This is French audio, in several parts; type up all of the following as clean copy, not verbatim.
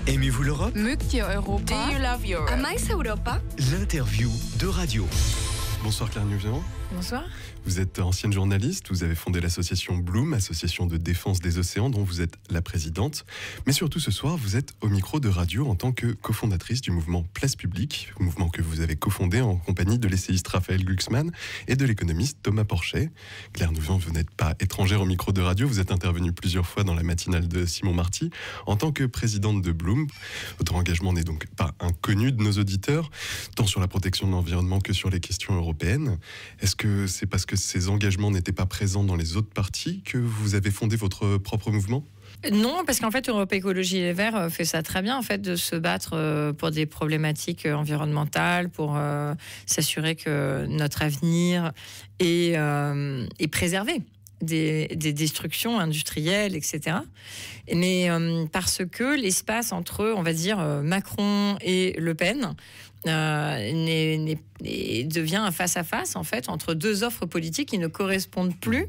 Aimez-vous l'Europe? Mögt ihr Europa? Do you love Europe? Amais Europa? L'interview de Radio. Bonsoir Claire Nouvian. Bonsoir. Vous êtes ancienne journaliste, vous avez fondé l'association Bloom, association de défense des océans dont vous êtes la présidente. Mais surtout ce soir, vous êtes au micro de radio en tant que cofondatrice du mouvement Place Publique, mouvement que vous avez cofondé en compagnie de l'essayiste Raphaël Glucksmann et de l'économiste Thomas Porchet. Claire Nouvian, vous n'êtes pas étrangère au micro de radio, vous êtes intervenue plusieurs fois dans la matinale de Simon Marty en tant que présidente de Bloom. Votre engagement n'est donc pas inconnu de nos auditeurs, tant sur la protection de l'environnement que sur les questions européennes. Est-ce que c'est parce que ces engagements n'étaient pas présents dans les autres partis que vous avez fondé votre propre mouvement ? Non, parce qu'en fait, Europe Écologie Les Verts fait ça très bien, en fait, de se battre pour des problématiques environnementales, pour s'assurer que notre avenir est préservé des destructions industrielles, etc. Mais parce que l'espace entre, on va dire, Macron et Le Pen devient un face-à-face, en fait, entre deux offres politiques qui ne correspondent plus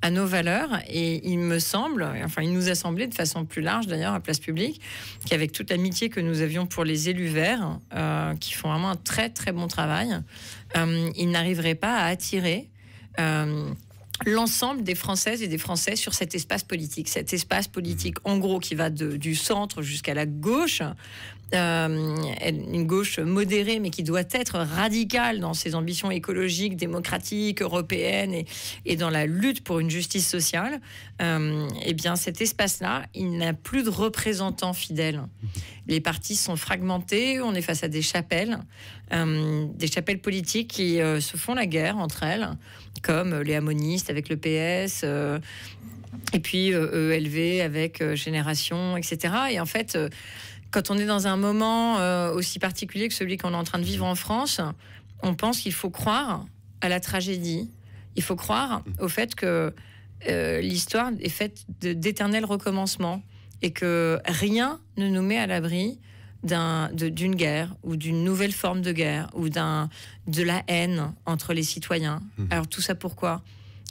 à nos valeurs. Et il me semble, enfin, il nous a semblé de façon plus large, d'ailleurs, à Place Publique, qu'avec toute l'amitié que nous avions pour les élus verts, qui font vraiment un très, très bon travail, ils n'arriveraient pas à attirer l'ensemble des Françaises et des Français sur cet espace politique. Cet espace politique, en gros, qui va du centre jusqu'à la gauche, une gauche modérée, mais qui doit être radicale dans ses ambitions écologiques, démocratiques, européennes et dans la lutte pour une justice sociale. Eh bien, cet espace-là, il n'a plus de représentants fidèles. Les partis sont fragmentés, on est face à des chapelles politiques qui se font la guerre entre elles, comme les Hammonistes avec le PS, et puis ELV avec Génération, etc. Et en fait, quand on est dans un moment aussi particulier que celui qu'on est en train de vivre en France, on pense qu'il faut croire à la tragédie. Il faut croire au fait que l'histoire est faite d'éternels recommencements et que rien ne nous met à l'abri d'une guerre ou d'une nouvelle forme de guerre ou de la haine entre les citoyens. Alors tout ça pourquoi ?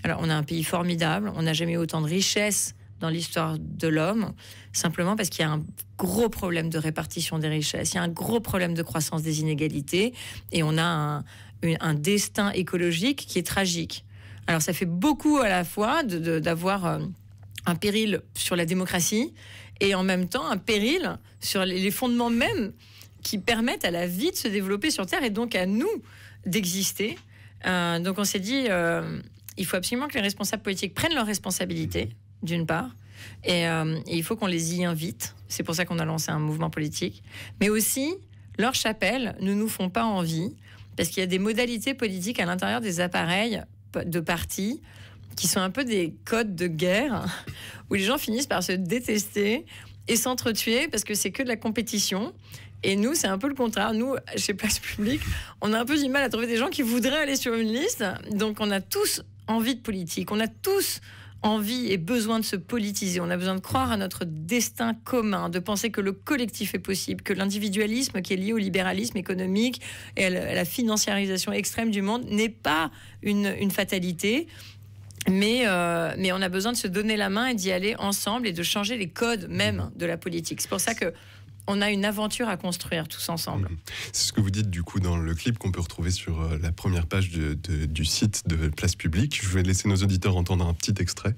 Alors on a un pays formidable, on n'a jamais eu autant de richesses dans l'histoire de l'homme, simplement parce qu'il y a un gros problème de répartition des richesses, il y a un gros problème de croissance des inégalités et on a un destin écologique qui est tragique. Alors ça fait beaucoup à la fois d'avoir un péril sur la démocratie et en même temps un péril sur les fondements mêmes qui permettent à la vie de se développer sur Terre et donc à nous d'exister. Donc on s'est dit, il faut absolument que les responsables politiques prennent leurs responsabilités, d'une part, et il faut qu'on les y invite. C'est pour ça qu'on a lancé un mouvement politique. Mais aussi, leurs chapelles ne nous font pas envie, parce qu'il y a des modalités politiques à l'intérieur des appareils de partis qui sont un peu des codes de guerre, où les gens finissent par se détester et s'entretuer, parce que c'est que de la compétition. Et nous, c'est un peu le contraire. Nous, chez Place Publique, on a un peu du mal à trouver des gens qui voudraient aller sur une liste. Donc, on a tous envie de politique. On a tous envie et besoin de se politiser. On a besoin de croire à notre destin commun, de penser que le collectif est possible, que l'individualisme qui est lié au libéralisme économique et à la financiarisation extrême du monde n'est pas une fatalité. Mais on a besoin de se donner la main et d'y aller ensemble et de changer les codes même de la politique. C'est pour ça que on a une aventure à construire tous ensemble. C'est ce que vous dites du coup dans le clip qu'on peut retrouver sur la première page du site de Place Publique. Je vais laisser nos auditeurs entendre un petit extrait.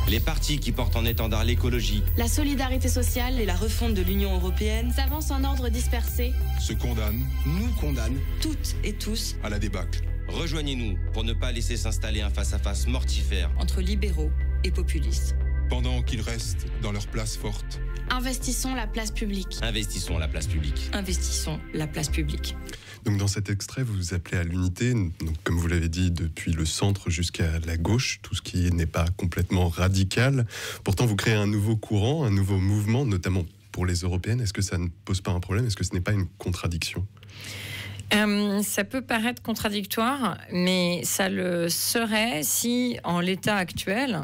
Les partis qui portent en étendard l'écologie, La solidarité sociale et la refonte de l'Union européenne s'avancent en ordre dispersé. Se condamnent, nous condamnent Toutes et tous à la débâcle. rejoignez-nous pour ne pas laisser s'installer un face-à-face mortifère. Entre libéraux et populistes. Pendant qu'ils restent dans leur place forte. investissons la place publique. Investissons la place publique. Investissons la place publique. Donc dans cet extrait, vous vous appelez à l'unité, donc, comme vous l'avez dit, depuis le centre jusqu'à la gauche, tout ce qui n'est pas complètement radical. Pourtant, vous créez un nouveau courant, un nouveau mouvement, notamment pour les européennes. Est-ce que ça ne pose pas un problème ? Est-ce que ce n'est pas une contradiction ? Ça peut paraître contradictoire, mais ça le serait si, en l'état actuel,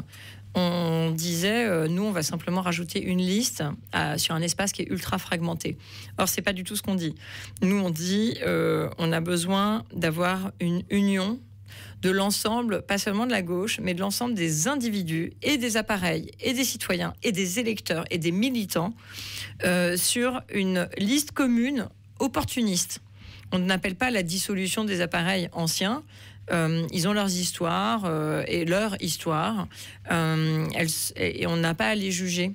on disait, nous, on va simplement rajouter une liste sur un espace qui est ultra fragmenté. Or, c'est pas du tout ce qu'on dit. Nous, on dit, on a besoin d'avoir une union de l'ensemble, pas seulement de la gauche, mais de l'ensemble des individus et des appareils et des citoyens et des électeurs et des militants sur une liste commune opportuniste. On n'appelle pas la dissolution des appareils anciens. Ils ont leurs histoires et leur histoire. Et on n'a pas à les juger.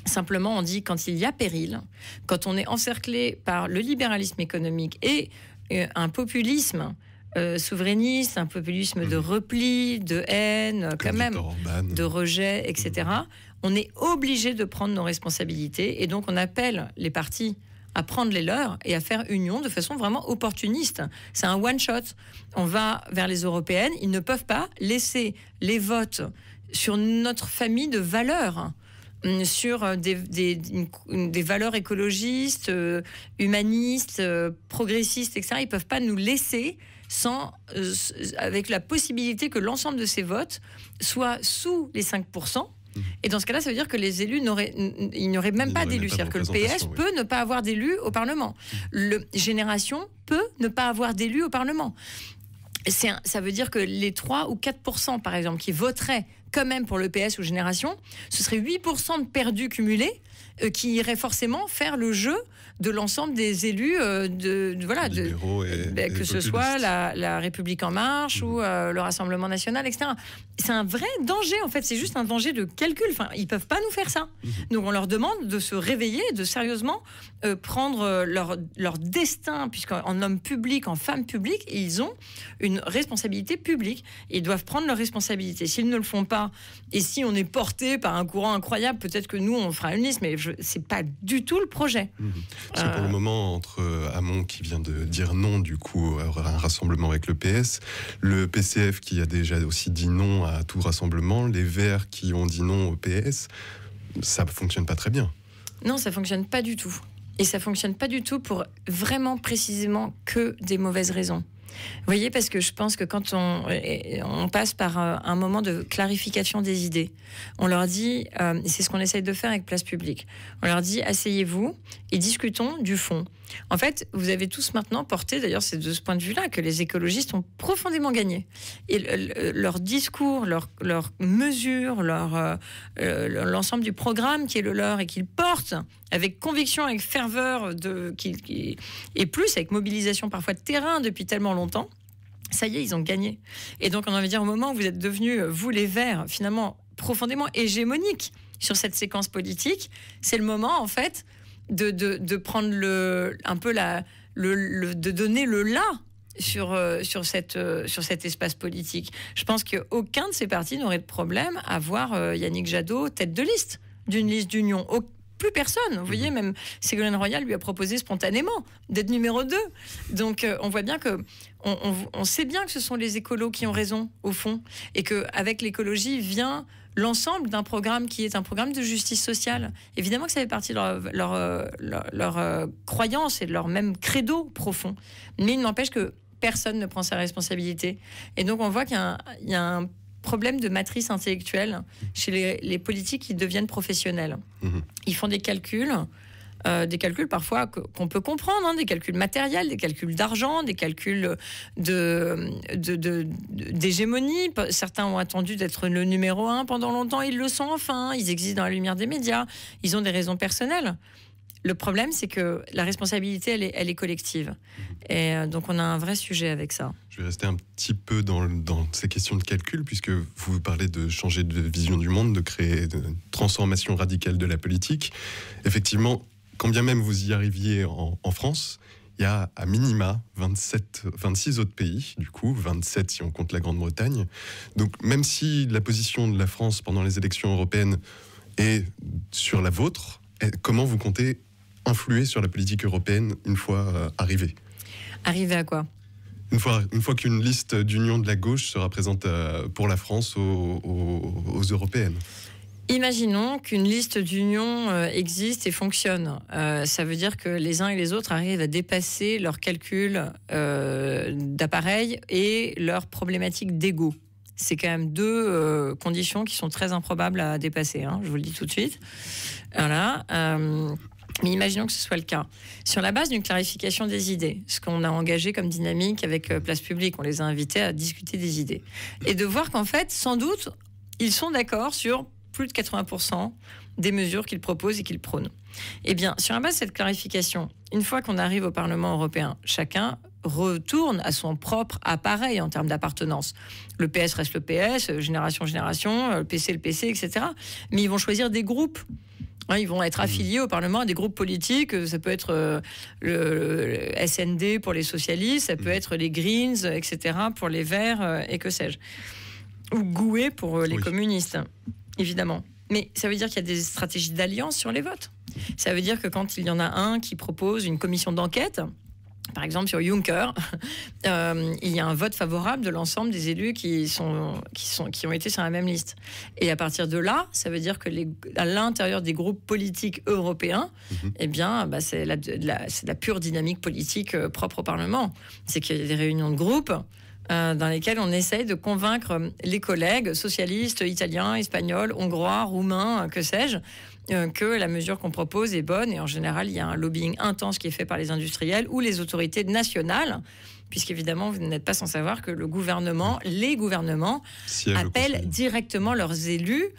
Simplement, on dit quand il y a péril, quand on est encerclé par le libéralisme économique et un populisme souverainiste, un populisme de repli, de haine, quand même, de rejet, etc., on est obligé de prendre nos responsabilités. Et donc, on appelle les partis à prendre les leurs et à faire union de façon vraiment opportuniste. C'est un one-shot. On va vers les européennes. Ils ne peuvent pas laisser les votes sur notre famille de valeurs, sur des valeurs écologistes, humanistes, progressistes, etc. Ils ne peuvent pas nous laisser avec la possibilité que l'ensemble de ces votes soient sous les 5%. Et dans ce cas-là, ça veut dire que les élus n'auraient même pas d'élus. C'est-à-dire que le PS peut ne pas avoir d'élus au Parlement. Le Génération peut ne pas avoir d'élus au Parlement. Ça veut dire que les 3 ou 4%, par exemple, qui voteraient quand même pour le PS ou Génération, ce serait 8% de perdus cumulés qui iraient forcément faire le jeu de l'ensemble des élus que ce soit la République En Marche ou le Rassemblement National, etc. C'est un vrai danger, en fait. C'est juste un danger de calcul. Enfin, ils ne peuvent pas nous faire ça. Donc, on leur demande de se réveiller, de sérieusement prendre leur destin, puisqu'en homme public, en femme publique, ils ont une responsabilité publique. Ils doivent prendre leur responsabilité. S'ils ne le font pas, et si on est porté par un courant incroyable, peut-être que nous, on fera une liste, mais ce n'est pas du tout le projet. Parce que pour le moment, entre Hamon qui vient de dire non, du coup, à un rassemblement avec le PS, le PCF qui a déjà aussi dit non à tout rassemblement, les Verts qui ont dit non au PS, ça ne fonctionne pas très bien. Non, ça ne fonctionne pas du tout. Et ça ne fonctionne pas du tout pour vraiment précisément que des mauvaises raisons. Vous voyez, parce que je pense que quand on passe par un moment de clarification des idées, on leur dit, c'est ce qu'on essaye de faire avec Place Publique, on leur dit, asseyez-vous et discutons du fond. En fait, vous avez tous maintenant porté, d'ailleurs c'est de ce point de vue-là que les écologistes ont profondément gagné. Et leur discours, leur mesure, l'ensemble du programme qui est le leur et qu'ils portent avec conviction, avec ferveur, et plus avec mobilisation parfois de terrain depuis tellement longtemps, ça y est, ils ont gagné. Et donc on a envie de dire, au moment où vous êtes devenus, vous les Verts, finalement profondément hégémoniques sur cette séquence politique, c'est le moment en fait de prendre de donner le là sur cet espace politique. Je pense qu'aucun de ces partis n'aurait de problème à voir Yannick Jadot tête de liste d'une liste d'union. Plus personne. Vous voyez, même Ségolène Royal lui a proposé spontanément d'être numéro 2. Donc, on voit bien que on sait bien que ce sont les écolos qui ont raison, au fond, et qu'avec l'écologie vient l'ensemble d'un programme qui est un programme de justice sociale. Évidemment que ça fait partie de leur croyance et de leur même credo profond. Mais il n'empêche que personne ne prend sa responsabilité. Et donc, on voit qu'il y a un problème de matrice intellectuelle chez les politiques qui deviennent professionnels. Ils font des calculs parfois qu'on peut comprendre, des calculs matériels, des calculs d'argent, des calculs d'hégémonie. Certains ont attendu d'être le numéro 1 pendant longtemps, ils le sont enfin, ils existent dans la lumière des médias, ils ont des raisons personnelles. Le problème, c'est que la responsabilité, elle est collective. Et donc, on a un vrai sujet avec ça. Je vais rester un petit peu dans ces questions de calcul, puisque vous parlez de changer de vision du monde, de créer une transformation radicale de la politique. Effectivement, quand bien même vous y arriviez en France, il y a à minima 26 autres pays, du coup, 27 si on compte la Grande-Bretagne. Donc, même si la position de la France pendant les élections européennes est sur la vôtre, comment vous comptez influer sur la politique européenne une fois arrivé? Arrivé à quoi? Une fois qu'une liste d'union de la gauche sera présente pour la France aux européennes. Imaginons qu'une liste d'union existe et fonctionne. Ça veut dire que les uns et les autres arrivent à dépasser leurs calculs d'appareils et leurs problématiques d'ego. C'est quand même deux conditions qui sont très improbables à dépasser. Je vous le dis tout de suite. Voilà. Mais imaginons que ce soit le cas. Sur la base d'une clarification des idées, ce qu'on a engagé comme dynamique avec Place Publique, on les a invités à discuter des idées. Et de voir qu'en fait, sans doute, ils sont d'accord sur plus de 80% des mesures qu'ils proposent et qu'ils prônent. Eh bien, sur la base de cette clarification, une fois qu'on arrive au Parlement européen, chacun retourne à son propre appareil en termes d'appartenance. Le PS reste le PS, génération, le PC, etc. Mais ils vont choisir des groupes. Ils vont être affiliés au Parlement à des groupes politiques. Ça peut être le SND pour les socialistes, ça peut être les Greens, etc. pour les Verts, et que sais-je. Ou GUE pour les communistes, évidemment. Mais ça veut dire qu'il y a des stratégies d'alliance sur les votes. Ça veut dire que quand il y en a un qui propose une commission d'enquête, par exemple sur Juncker, il y a un vote favorable de l'ensemble des élus qui ont été sur la même liste. Et à partir de là, ça veut dire que à l'intérieur des groupes politiques européens, eh bien, c'est la pure dynamique politique propre au Parlement. C'est qu'il y a des réunions de groupe dans lesquelles on essaye de convaincre les collègues socialistes, italiens, espagnols, hongrois, roumains, que sais-je, que la mesure qu'on propose est bonne. Et en général, il y a un lobbying intense qui est fait par les industriels ou les autorités nationales, puisqu'évidemment, vous n'êtes pas sans savoir que les gouvernements appellent directement leurs élus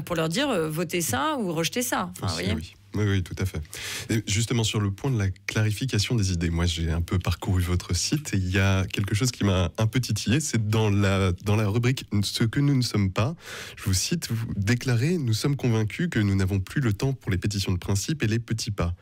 pour leur dire votez ça ou rejetez ça. Enfin, aussi, oui. Oui, tout à fait. Et justement, sur le point de la clarification des idées, moi j'ai un peu parcouru votre site et il y a quelque chose qui m'a un peu titillé, c'est dans la rubrique « Ce que nous ne sommes pas », je vous cite, vous déclarez « Nous sommes convaincus que nous n'avons plus le temps pour les pétitions de principe et les petits pas ».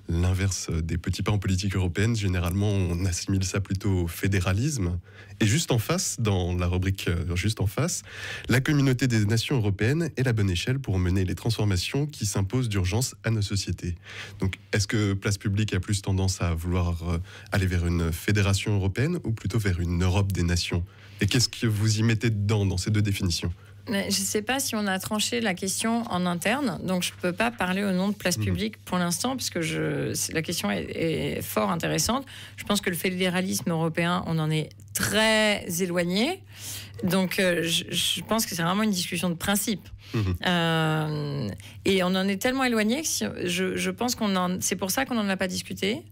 L'inverse des petits pas en politique européenne, généralement on assimile ça plutôt au fédéralisme. Et juste en face, dans la rubrique juste en face, la communauté des nations européennes est la bonne échelle pour mener les transformations qui s'imposent d'urgence à nos sociétés. Donc, est-ce que Place Publique a plus tendance à vouloir aller vers une fédération européenne ou plutôt vers une Europe des nations? Et qu'est-ce que vous y mettez dedans, dans ces deux définitions? Je ne sais pas si on a tranché la question en interne, donc je ne peux pas parler au nom de Place Publique pour l'instant, parce que la question est fort intéressante. Je pense que le fédéralisme européen, on en est très éloigné. Donc je pense que c'est vraiment une discussion de principe. Et on en est tellement éloigné que je pense c'est pour ça qu'on n'en a pas discuté,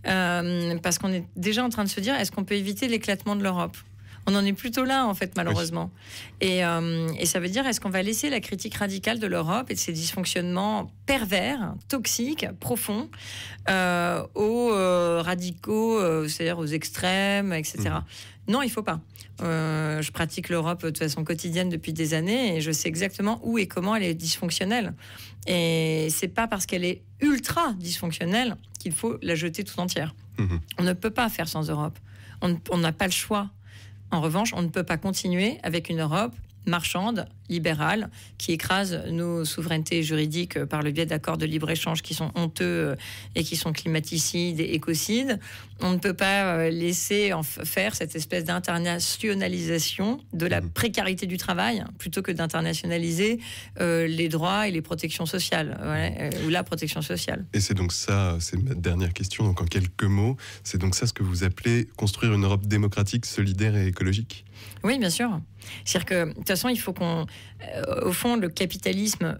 parce qu'on est déjà en train de se dire est-ce qu'on peut éviter l'éclatement de l'Europe? On en est plutôt là, en fait, malheureusement. Oui. Et ça veut dire, est-ce qu'on va laisser la critique radicale de l'Europe et de ses dysfonctionnements pervers, toxiques, profonds, aux radicaux, c'est-à-dire aux extrêmes, etc. Non, il ne faut pas. Je pratique l'Europe de façon quotidienne depuis des années et je sais exactement où et comment elle est dysfonctionnelle. Et c'est pas parce qu'elle est ultra dysfonctionnelle qu'il faut la jeter tout entière. On ne peut pas faire sans Europe. On n'a pas le choix. En revanche, on ne peut pas continuer avec une Europe marchande, libérale, qui écrase nos souverainetés juridiques par le biais d'accords de libre-échange qui sont honteux et qui sont climaticides et écocides. On ne peut pas laisser faire cette espèce d'internationalisation de la précarité du travail plutôt que d'internationaliser les droits et les protections sociales, ou la protection sociale. Et c'est donc ça, c'est ma dernière question, donc en quelques mots, c'est donc ça ce que vous appelez construire une Europe démocratique, solidaire et écologique? Oui, bien sûr. C'est-à-dire que, de toute façon, il faut qu'on... au fond, le capitalisme,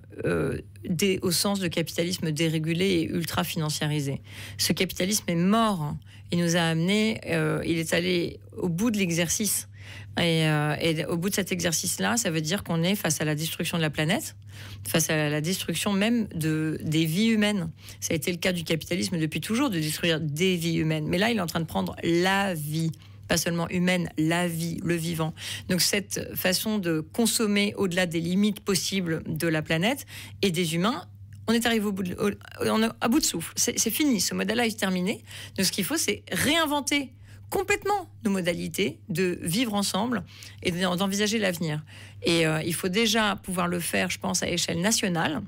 au sens de capitalisme dérégulé et ultra-financiarisé, ce capitalisme est mort. Il nous a amené... il est allé au bout de l'exercice. Et au bout de cet exercice-là, ça veut dire qu'on est face à la destruction de la planète, face à la destruction même des vies humaines. Ça a été le cas du capitalisme depuis toujours, de détruire des vies humaines. Mais là, il est en train de prendre la vie, pas seulement humaine, la vie, le vivant. Donc cette façon de consommer au-delà des limites possibles de la planète et des humains, on est arrivé à bout de souffle. C'est fini, ce modèle-là est terminé. Donc ce qu'il faut, c'est réinventer complètement nos modalités de vivre ensemble et d'envisager l'avenir. Et il faut déjà pouvoir le faire, je pense, à échelle nationale,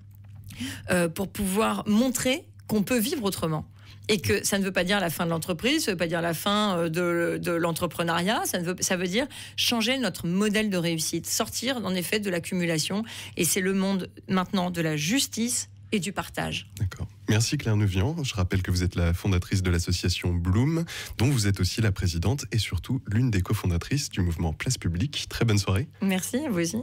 pour pouvoir montrer qu'on peut vivre autrement. Et que ça ne veut pas dire la fin de l'entreprise, ça ne veut pas dire la fin de l'entrepreneuriat, ça veut dire changer notre modèle de réussite, sortir en effet de l'accumulation. Et c'est le monde maintenant de la justice et du partage. D'accord. Merci Claire Neuvian. Je rappelle que vous êtes la fondatrice de l'association Bloom, dont vous êtes aussi la présidente et surtout l'une des cofondatrices du mouvement Place Publique. Très bonne soirée. Merci, vous aussi.